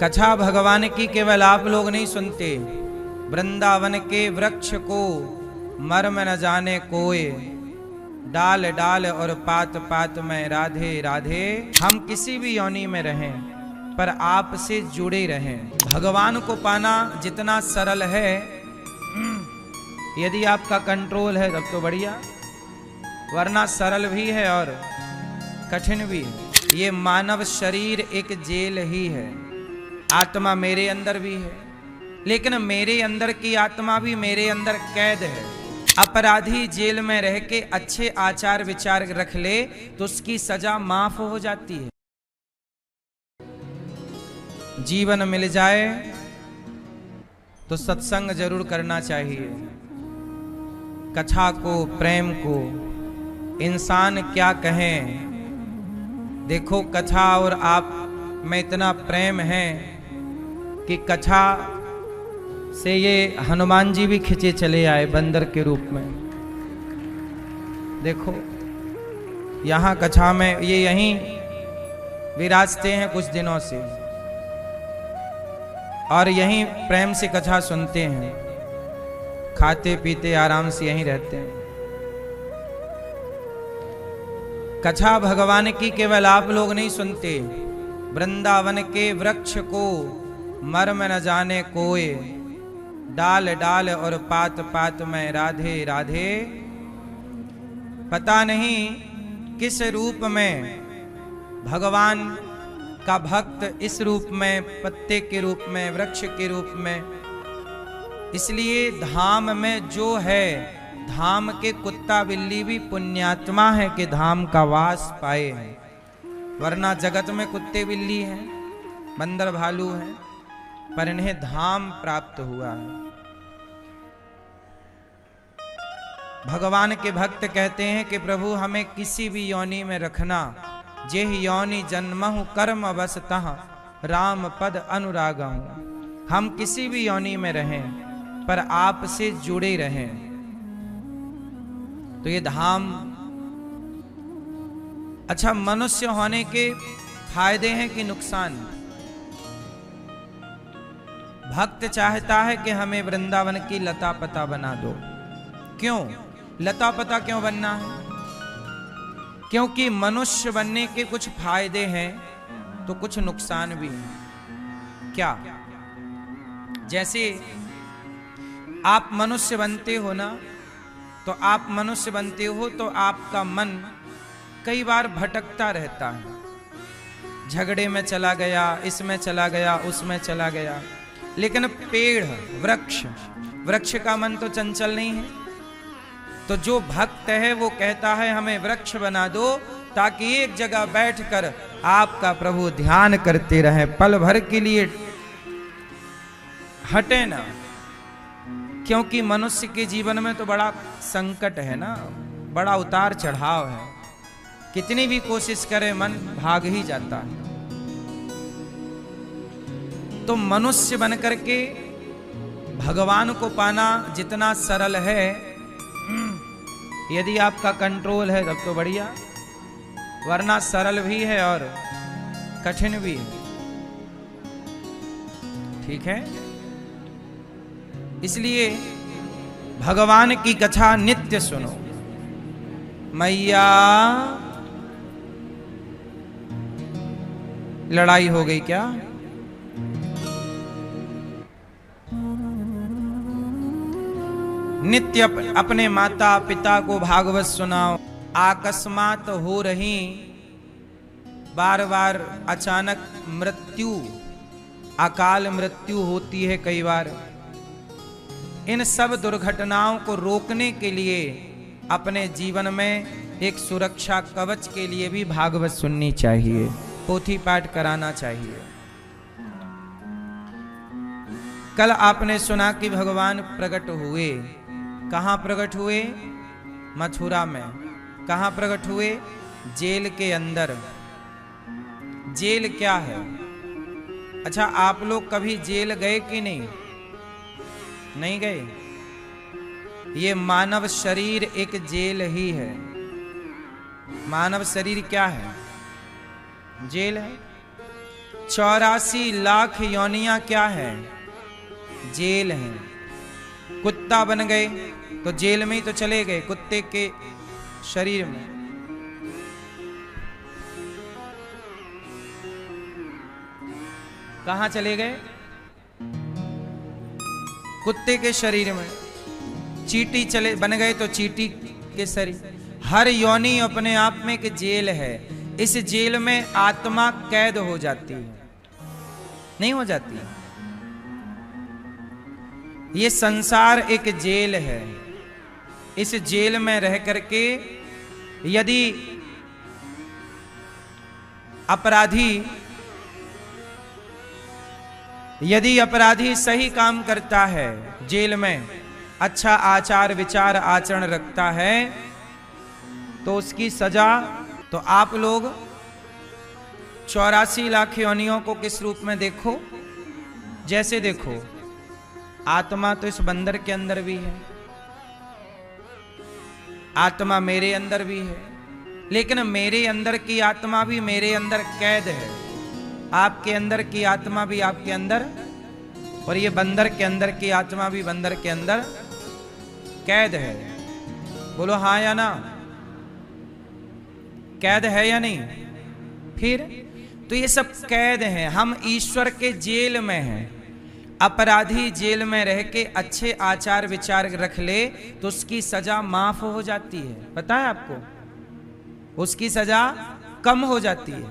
कथा भगवान की केवल आप लोग नहीं सुनते, वृंदावन के वृक्ष को मर्म न जाने कोय, डाल डाल और पात पात में राधे राधे। हम किसी भी योनि में रहें पर आपसे जुड़े रहें। भगवान को पाना जितना सरल है, यदि आपका कंट्रोल है तब तो बढ़िया, वरना सरल भी है और कठिन भी है। ये मानव शरीर एक जेल ही है। आत्मा मेरे अंदर भी है, लेकिन मेरे अंदर की आत्मा भी मेरे अंदर कैद है। अपराधी जेल में रह के अच्छे आचार विचार रख ले तो उसकी सजा माफ हो जाती है। जीवन मिल जाए तो सत्संग जरूर करना चाहिए। कथा को, प्रेम को, इंसान क्या कहें। देखो कथा और आप में इतना प्रेम है कि कथा से ये हनुमान जी भी खिंचे चले आए बंदर के रूप में। देखो यहाँ कथा में ये यहीं विराजते हैं कुछ दिनों से और यहीं प्रेम से कथा सुनते हैं, खाते पीते आराम से यहीं रहते हैं। कथा भगवान की केवल आप लोग नहीं सुनते, वृंदावन के वृक्ष को मर्म न जाने कोय, डाल डाल और पात पात में राधे राधे। पता नहीं किस रूप में भगवान का भक्त इस रूप में, पत्ते के रूप में, वृक्ष के रूप में। इसलिए धाम में जो है, धाम के कुत्ता बिल्ली भी पुण्यात्मा है कि धाम का वास पाए, वरना जगत में कुत्ते बिल्ली हैं, बंदर भालू हैं, पर इन्हें धाम प्राप्त हुआ है। भगवान के भक्त कहते हैं कि प्रभु हमें किसी भी योनि में रखना, जेह योनि जन्महु कर्म बसतः राम पद अनुरागहु। हम किसी भी योनि में रहें पर आपसे जुड़े रहें। तो ये धाम, अच्छा मनुष्य होने के फायदे हैं कि नुकसान। भक्त चाहता है कि हमें वृंदावन की लता पता बना दो। क्यों लता पता क्यों बनना है? क्योंकि मनुष्य बनने के कुछ फायदे हैं तो कुछ नुकसान भी हैं। क्या? जैसे आप मनुष्य बनते हो ना, तो आप मनुष्य बनते हो तो आपका मन कई बार भटकता रहता है, झगड़े में चला गया, इसमें चला गया, उसमें चला गया। लेकिन पेड़, वृक्ष का मन तो चंचल नहीं है। तो जो भक्त है वो कहता है हमें वृक्ष बना दो ताकि एक जगह बैठकर आपका प्रभु ध्यान करते रहे, पल भर के लिए हटे ना। क्योंकि मनुष्य के जीवन में तो बड़ा संकट है ना, बड़ा उतार चढ़ाव है। कितनी भी कोशिश करे मन भाग ही जाता है। तो मनुष्य बनकर के भगवान को पाना जितना सरल है, यदि आपका कंट्रोल है तब तो बढ़िया, वरना सरल भी है और कठिन भी है। ठीक है? इसलिए भगवान की कथा नित्य सुनो। मैया लड़ाई हो गई क्या? नित्य अपने माता पिता को भागवत सुनाओ। अकस्मात हो रही बार बार अचानक मृत्यु, अकाल मृत्यु होती है कई बार। इन सब दुर्घटनाओं को रोकने के लिए अपने जीवन में एक सुरक्षा कवच के लिए भी भागवत सुननी चाहिए, पोथी पाठ कराना चाहिए। कल आपने सुना कि भगवान प्रकट हुए। कहाँ प्रकट हुए? मथुरा में। कहाँ प्रकट हुए? जेल के अंदर। जेल क्या है? अच्छा आप लोग कभी जेल गए कि नहीं? नहीं गए? ये मानव शरीर एक जेल ही है। मानव शरीर क्या है? जेल है। 84 लाख योनियां क्या है? जेल हैं। कुत्ता बन गए तो जेल में ही तो चले गए, कुत्ते के शरीर में। कहां चले गए? कुत्ते के शरीर में। चींटी चले बन गए तो चींटी के शरीर। हर योनि अपने आप में एक जेल है। इस जेल में आत्मा कैद हो जाती है, नहीं हो जाती? ये संसार एक जेल है। इस जेल में रह करके यदि अपराधी सही काम करता है, जेल में अच्छा आचार विचार आचरण रखता है, तो उसकी सजा, तो आप लोग 84 लाख योनियों को किस रूप में देखो? जैसे देखो, आत्मा तो इस बंदर के अंदर भी है, आत्मा मेरे अंदर भी है, लेकिन मेरे अंदर की आत्मा भी मेरे अंदर कैद है, आपके अंदर की आत्मा भी आपके अंदर, और ये बंदर के अंदर की आत्मा भी बंदर के अंदर कैद है। बोलो हाँ या ना? कैद है या नहीं? फिर तो ये सब कैद हैं। हम ईश्वर के जेल में हैं। अपराधी जेल में रह के अच्छे आचार विचार रख ले तो उसकी सजा माफ हो जाती है। पता है आपको? उसकी सजा कम हो जाती है।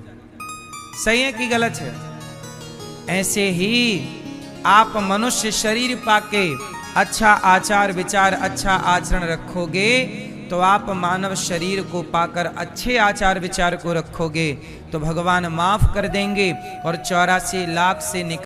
सही है कि गलत है? ऐसे ही आप मनुष्य शरीर पाके अच्छा आचार विचार अच्छा आचरण रखोगे तो आप मानव शरीर को पाकर अच्छे आचार विचार को रखोगे तो भगवान माफ कर देंगे और 84 लाख से निकल